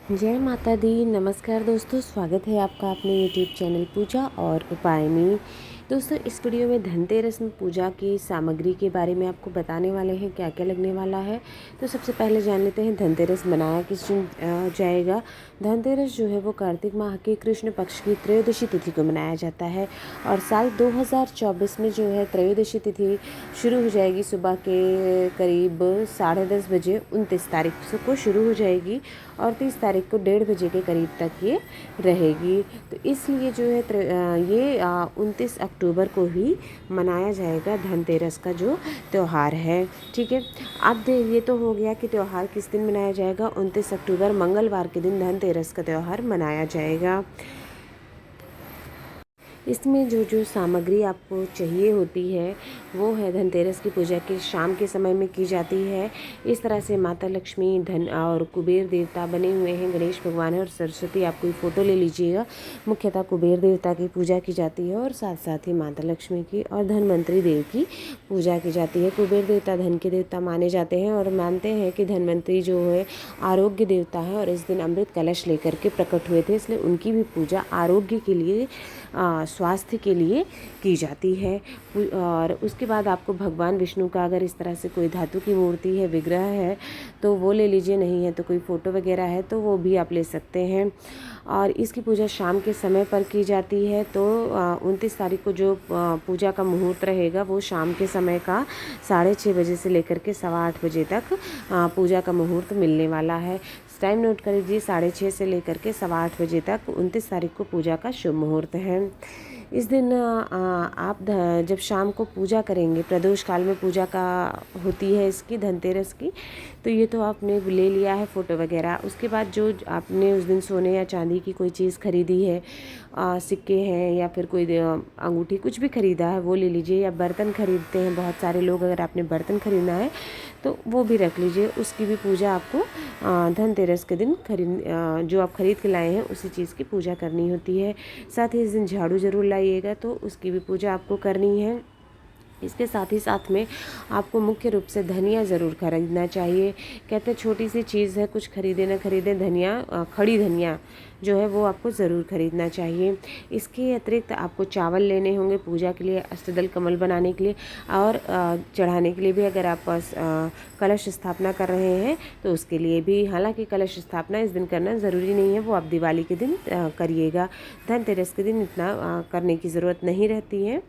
जय माता दी। नमस्कार दोस्तों, स्वागत है आपका अपने यूट्यूब चैनल पूजा और उपाय में। दोस्तों, इस वीडियो में धनतेरस में पूजा की सामग्री के बारे में आपको बताने वाले हैं क्या क्या लगने वाला है। तो सबसे पहले जान लेते हैं धनतेरस मनाया किस दिन जाएगा। धनतेरस जो है वो कार्तिक माह के कृष्ण पक्ष की त्रयोदशी तिथि को मनाया जाता है और साल 2024 में जो है त्रयोदशी तिथि शुरू हो जाएगी सुबह के करीब 10:30 बजे। 29 तारीख को शुरू हो जाएगी और 30 तारीख को 1:30 बजे के करीब तक ये रहेगी। तो इसलिए जो है ये 29 अक्टूबर को ही मनाया जाएगा धनतेरस का जो त्यौहार है। ठीक है, अब ये तो हो गया कि त्यौहार किस दिन मनाया जाएगा। 29 अक्टूबर मंगलवार के दिन धनतेरस का त्यौहार मनाया जाएगा। इसमें जो जो सामग्री आपको चाहिए होती है वो है धनतेरस की पूजा के शाम के समय में की जाती है। इस तरह से माता लक्ष्मी, धन और कुबेर देवता बने हुए हैं, गणेश भगवान है और सरस्वती। आप कोई फ़ोटो ले लीजिएगा। मुख्यतः कुबेर देवता की पूजा की जाती है और साथ साथ ही माता लक्ष्मी की और धनवंतरी देव की पूजा की जाती है। कुबेर देवता धन के देवता माने जाते हैं और मानते हैं कि धनवंतरी जो है आरोग्य देवता है और इस दिन अमृत कलश लेकर के प्रकट हुए थे, इसलिए उनकी भी पूजा आरोग्य के लिए, स्वास्थ्य के लिए की जाती है। और उसके बाद आपको भगवान विष्णु का अगर इस तरह से कोई धातु की मूर्ति है, विग्रह है तो वो ले लीजिए, नहीं है तो कोई फ़ोटो वगैरह है तो वो भी आप ले सकते हैं। और इसकी पूजा शाम के समय पर की जाती है। तो 29 तारीख को जो पूजा का मुहूर्त रहेगा वो शाम के समय का 6:30 बजे से लेकर के 8:15 बजे तक पूजा का मुहूर्त मिलने वाला है। टाइम नोट कर लीजिए, 6:30 से लेकर के 8:15 बजे तक 29 तारीख को पूजा का शुभ मुहूर्त है। इस दिन आप जब शाम को पूजा करेंगे, प्रदोष काल में पूजा का होती है इसकी, धनतेरस की, तो ये तो आपने ले लिया है फ़ोटो वगैरह। उसके बाद जो आपने उस दिन सोने या चांदी की कोई चीज़ खरीदी है, सिक्के हैं या फिर कोई अंगूठी, कुछ भी खरीदा है वो ले लीजिए। या बर्तन खरीदते हैं बहुत सारे लोग, अगर आपने बर्तन खरीदना है तो वो भी रख लीजिए। उसकी भी पूजा आपको धनतेरस के दिन जो आप खरीद के लाए हैं उसी चीज़ की पूजा करनी होती है। साथ ही इस दिन झाड़ू ज़रूर लाइएगा, तो उसकी भी पूजा आपको करनी है। इसके साथ ही साथ में आपको मुख्य रूप से धनिया ज़रूर खरीदना चाहिए। कहते हैं छोटी सी चीज़ है, कुछ खरीदे ना खरीदे, धनिया, खड़ी धनिया जो है वो आपको ज़रूर खरीदना चाहिए। इसके अतिरिक्त आपको चावल लेने होंगे पूजा के लिए, अष्टदल कमल बनाने के लिए और चढ़ाने के लिए भी। अगर आप कलश स्थापना कर रहे हैं तो उसके लिए भी, हालांकि कलश स्थापना इस दिन करना ज़रूरी नहीं है, वो आप दिवाली के दिन करिएगा। धनतेरस के दिन इतना करने की ज़रूरत नहीं रहती है।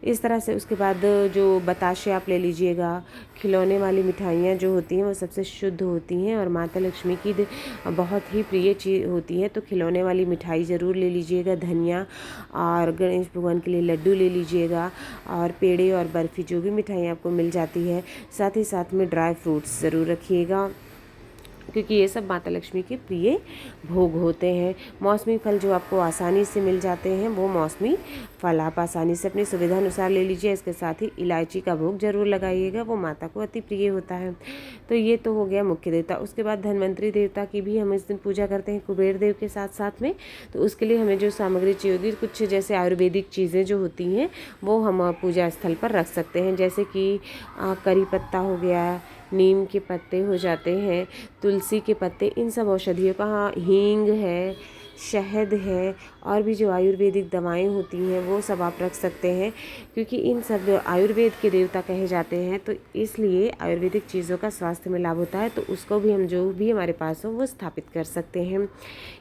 इस तरह से उसके बाद जो बताशे आप ले लीजिएगा। खिलौने वाली मिठाइयाँ जो होती हैं वो सबसे शुद्ध होती हैं और माता लक्ष्मी की बहुत ही प्रिय चीज़ होती है, तो खिलौने वाली मिठाई ज़रूर ले लीजिएगा। धनिया और गणेश भगवान के लिए लड्डू ले लीजिएगा और पेड़े और बर्फ़ी, जो भी मिठाई आपको मिल जाती है। साथ ही साथ में ड्राई फ्रूट्स ज़रूर रखिएगा, क्योंकि ये सब माता लक्ष्मी के प्रिय भोग होते हैं। मौसमी फल जो आपको आसानी से मिल जाते हैं वो मौसमी फल आप आसानी से अपनी सुविधा अनुसार ले लीजिए। इसके साथ ही इलायची का भोग जरूर लगाइएगा, वो माता को अति प्रिय होता है। तो ये तो हो गया मुख्य देवता। उसके बाद धनवंतरी देवता की भी हम इस दिन पूजा करते हैं कुबेर देव के साथ साथ में। तो उसके लिए हमें जो सामग्री चाहिए होगी, कुछ जैसे आयुर्वेदिक चीज़ें जो होती हैं वो हम पूजा स्थल पर रख सकते हैं, जैसे कि करी पत्ता हो गया, नीम के पत्ते हो जाते हैं, तुलसी के पत्ते, इन सब औषधियों का, हाँ, हींग है, शहद है और भी जो आयुर्वेदिक दवाएं होती हैं वो सब आप रख सकते हैं, क्योंकि इन सब जो आयुर्वेद के देवता कहे जाते हैं तो इसलिए आयुर्वेदिक चीज़ों का स्वास्थ्य में लाभ होता है। तो उसको भी हम, जो भी हमारे पास हो, वो स्थापित कर सकते हैं।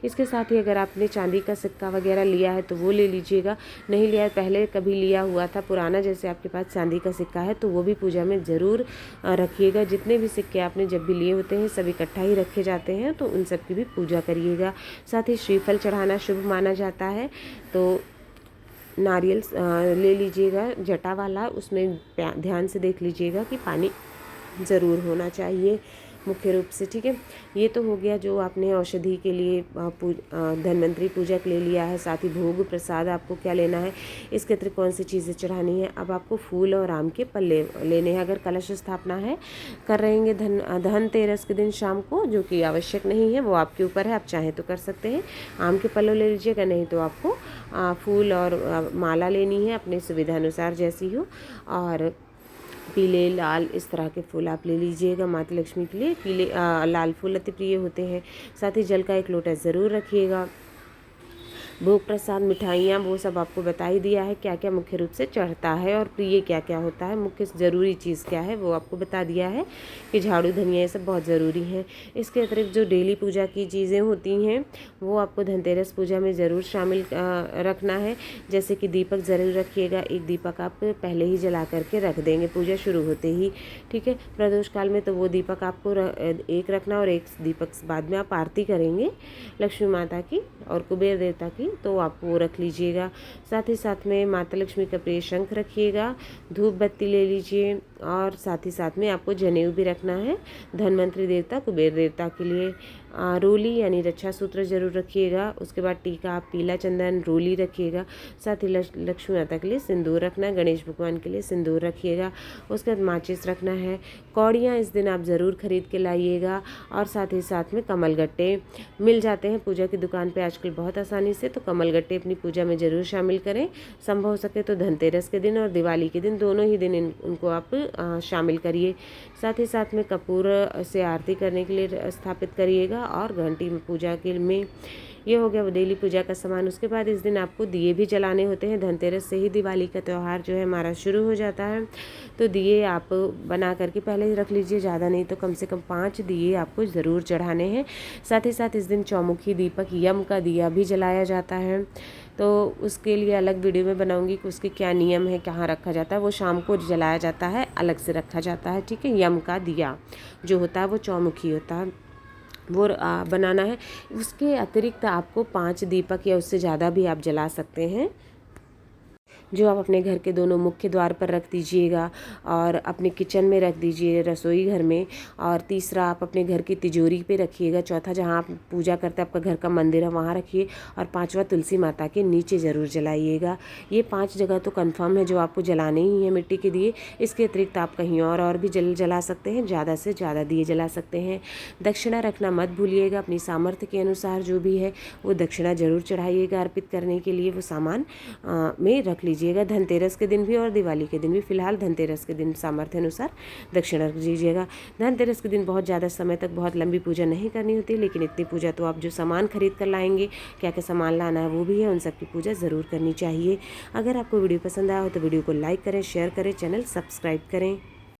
इसके साथ ही अगर आपने चांदी का सिक्का वगैरह लिया है तो वो ले लीजिएगा। नहीं लिया है, पहले कभी लिया हुआ था पुराना, जैसे आपके पास चांदी का सिक्का है, तो वो भी पूजा में ज़रूर रखिएगा। जितने भी सिक्के आपने जब भी लिए होते हैं सब इकट्ठा ही रखे जाते हैं, तो उन सब की भी पूजा करिएगा। साथ ही श्रीफल चढ़ाना शुभ माना जाता है, तो नारियल ले लीजिएगा जटा वाला, उसमें ध्यान से देख लीजिएगा कि पानी ज़रूर होना चाहिए मुख्य रूप से। ठीक है, ये तो हो गया जो आपने औषधि के लिए धन्वंतरी पूजा के लिए लिया है। साथ ही भोग प्रसाद आपको क्या लेना है, इसके अतिरिक्त कौन सी चीज़ें चढ़ानी है। अब आपको फूल और आम के पल्ले लेने हैं। अगर कलश स्थापना है कर रहेंगे धनतेरस के दिन शाम को, जो कि आवश्यक नहीं है, वो आपके ऊपर है, आप चाहें तो कर सकते हैं। आम के पल्ले ले लीजिएगा, नहीं तो आपको फूल और माला लेनी है अपनी सुविधा अनुसार जैसी हो। और पीले लाल इस तरह के फूल आप ले लीजिएगा। माता लक्ष्मी के लिए पीले लाल फूल अति प्रिय होते हैं। साथ ही जल का एक लोटा ज़रूर रखिएगा। भोग प्रसाद मिठाइयाँ वो सब आपको बता ही दिया है क्या क्या मुख्य रूप से चढ़ता है और प्रिय क्या क्या होता है, मुख्य ज़रूरी चीज़ क्या है वो आपको बता दिया है कि झाड़ू धनिया ये सब बहुत ज़रूरी है। इसके अतिरिक्त जो डेली पूजा की चीज़ें होती हैं वो आपको धनतेरस पूजा में ज़रूर शामिल रखना है। जैसे कि दीपक ज़रूर रखिएगा, एक दीपक आप पहले ही जला करके रख देंगे पूजा शुरू होते ही, ठीक है। प्रदोष काल में तो वो दीपक आपको एक रखना और एक दीपक बाद में आप आरती करेंगे लक्ष्मी माता की और कुबेर देवता की, तो आप वो रख लीजिएगा। साथ ही साथ में माता लक्ष्मी का प्रिय शंख रखिएगा, धूप बत्ती ले लीजिए और साथ ही साथ में आपको जनेऊ भी रखना है धनवंतरी देवता कुबेर देवता के लिए। रोली यानी रक्षा सूत्र जरूर रखिएगा। उसके बाद टीका आप पीला चंदन रोली रखिएगा। साथ ही लक्ष्मी माता के लिए सिंदूर रखना है, गणेश भगवान के लिए सिंदूर रखिएगा। उसके बाद माचिस रखना है। कौड़ियाँ इस दिन आप ज़रूर खरीद के लाइएगा और साथ ही साथ में कमलगट्टे मिल जाते हैं पूजा की दुकान पे आजकल बहुत आसानी से, तो कमलगट्टे अपनी पूजा में ज़रूर शामिल करें। संभव हो सके तो धनतेरस के दिन और दिवाली के दिन दोनों ही दिन उनको आप शामिल करिए। साथ ही साथ में कपूर से आरती करने के लिए स्थापित करिएगा और घंटी में पूजा के में ये हो गया डेली पूजा का सामान। उसके बाद इस दिन आपको दिए भी जलाने होते हैं। धनतेरस से ही दिवाली का त्यौहार जो है हमारा शुरू हो जाता है, तो दिए आप बना करके पहले ही रख लीजिए, ज़्यादा नहीं तो कम से कम 5 दिए आपको ज़रूर चढ़ाने हैं। साथ ही साथ इस दिन चौमुखी दीपक यम का दिया भी जलाया जाता है, तो उसके लिए अलग वीडियो में बनाऊंगी कि उसके क्या नियम है, कहाँ रखा जाता है। वो शाम को जलाया जाता है, अलग से रखा जाता है, ठीक है। यम का दिया जो होता है वो चौमुखी होता है, वो बनाना है। उसके अतिरिक्त आपको 5 दीपक या उससे ज़्यादा भी आप जला सकते हैं, जो आप अपने घर के दोनों मुख्य द्वार पर रख दीजिएगा और अपने किचन में रख दीजिए, रसोई घर में। और तीसरा आप अपने घर की तिजोरी पे रखिएगा। चौथा जहाँ आप पूजा करते हैं आपका घर का मंदिर है वहाँ रखिए। और 5वां तुलसी माता के नीचे ज़रूर जलाइएगा। ये 5 जगह तो कंफर्म है जो आपको जलाने ही है मिट्टी के दिए। इसके अतिरिक्त आप कहीं और भी जला सकते हैं, ज़्यादा से ज़्यादा दिए जला सकते हैं। दक्षिणा रखना मत भूलिएगा, अपनी सामर्थ्य के अनुसार जो भी है वो दक्षिणा ज़रूर चढ़ाइएगा। अर्पित करने के लिए वो सामान में रख लीजिएगा धनतेरस के दिन भी और दिवाली के दिन भी। फिलहाल धनतेरस के दिन सामर्थ्य अनुसार दक्षिणा रख दीजिएगा। धनतेरस के दिन बहुत ज़्यादा समय तक बहुत लंबी पूजा नहीं करनी होती, लेकिन इतनी पूजा तो आप जो सामान खरीद कर लाएंगे, क्या क्या सामान लाना है वो भी है, उन सब की पूजा ज़रूर करनी चाहिए। अगर आपको वीडियो पसंद आया हो तो वीडियो को लाइक करें, शेयर करें, चैनल सब्सक्राइब करें।